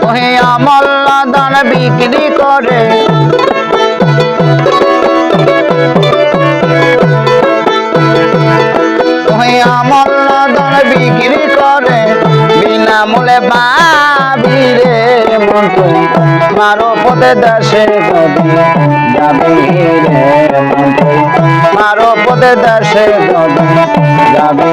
ওহে অমূল্য ধন বিক্রি করে ওহে অমূল্য ধন বিক্রি করে বিনামূল্যে পাবি রে মন তুই মারো পদে দাসে যদি যাবি রে মন তুই মারো পদে দাসে যদি যাবি।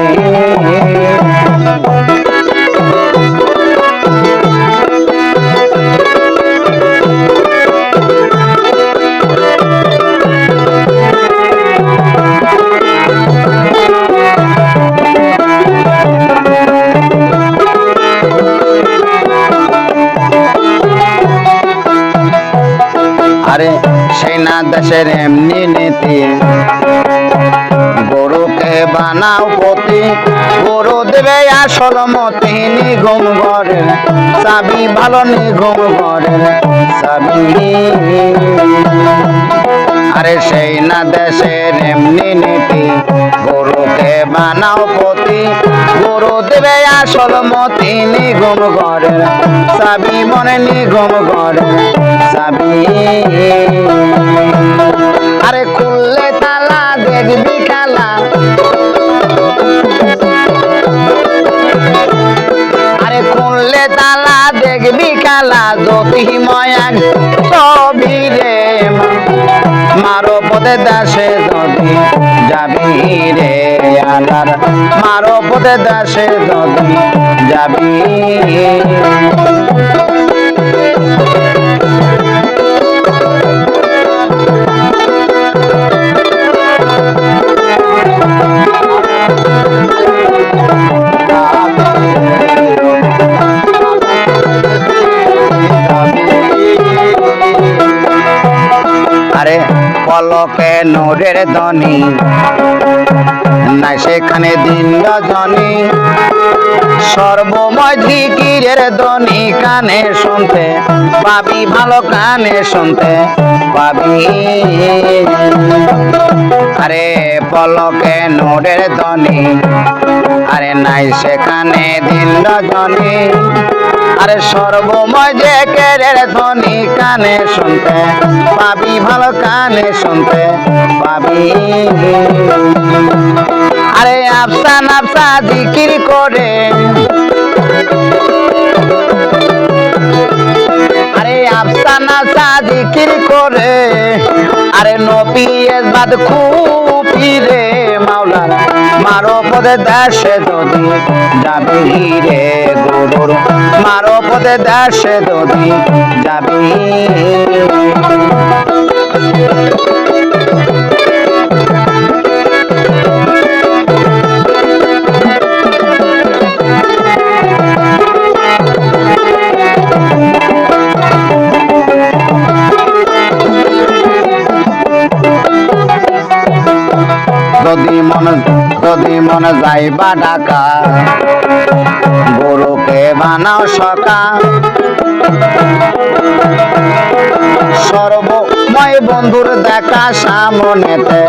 আরে সেনা দেশের এমনি নীতি গরুকে বানাও পতি গরু দেবে আসল মতি নিগম ঘরের চাবি ভালো নিগম ঘরের চাবি। আরে সেই না দেশের এমনি নীতি গরুকে বানাও পতি গরু দেবে আসল মতি নিগম ঘরের চাবি মনে নিগম ঘরের চাবি। আরে খুললে তালা দেখবি খেলা আরে খুললে তালা দেখবি খেলা জ্যোতির্ময় ছবি রে মারো পদে দাসে যদি যাবি রে আলার মারো পদে দাসে যদি যাবি। আরে পলকে নূরের ধ্বনি নাই সেখানে দিন রজনী সর্বময় জিকিরের ধ্বনি কানে শুনতে পাবি ভালো কানে শুনতে পাবি। আরে পলকে নূরের ধ্বনি আরে নাই সেখানে দিন রজনী আরে সর্বময় জিকিরের ধ্বনি কানে শুনতে পাবি ভালো কানে শুনতে পাবি। আরে আফসা নাফসা জিকির করে আরে আফসা নাফসা জিকির করে আরে নপিয়েস বাদ খুপি রে মাওলার মারো পদে দাসে যদি যাবি রে গরুর মারো পদে দাসে যদি যাবি। যদি মন যাইবা ঢাকা গরুকে বানাও সকা সর্বময় বন্ধুর দেখা সামনেতে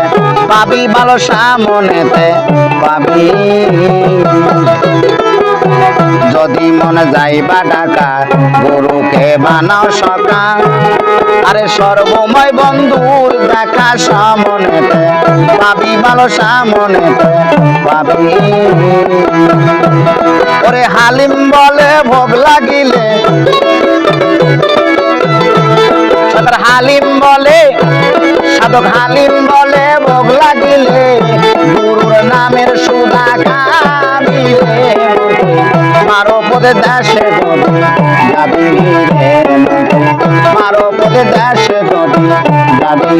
পাবি ভালো সামনেতে পাবি। যদি মন যাইবা ঢাকা গরুকে বানাও সকা আরে সর্বময় বন্ধুর দেখা সামনেতে পাবি ভালো সামনেতে পাবি। ওরে হালিম বলে ভোগ লাগিলে সাদর হালিম বলে সাধক হালিম বলে ভোগ লাগিলে গুরুর নামের সুধা খাবি রে মারো পদে দাসে যদি যাবি রে মারো পদে দাসে যদি যাবি।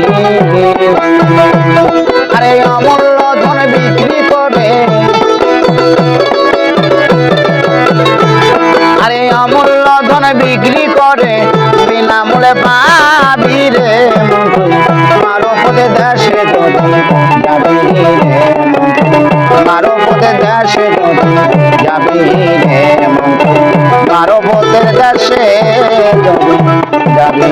আরে অমূল্য ধন বিক্রি করে আরে অমূল্য ধন বিক্রি করে বিনামূল্যে পাবি রে মারো পদে দাসে যদি যাবি রে মারো পদে দাসে যদি যাবি রে মারো পদে দাসে যদি যাবি।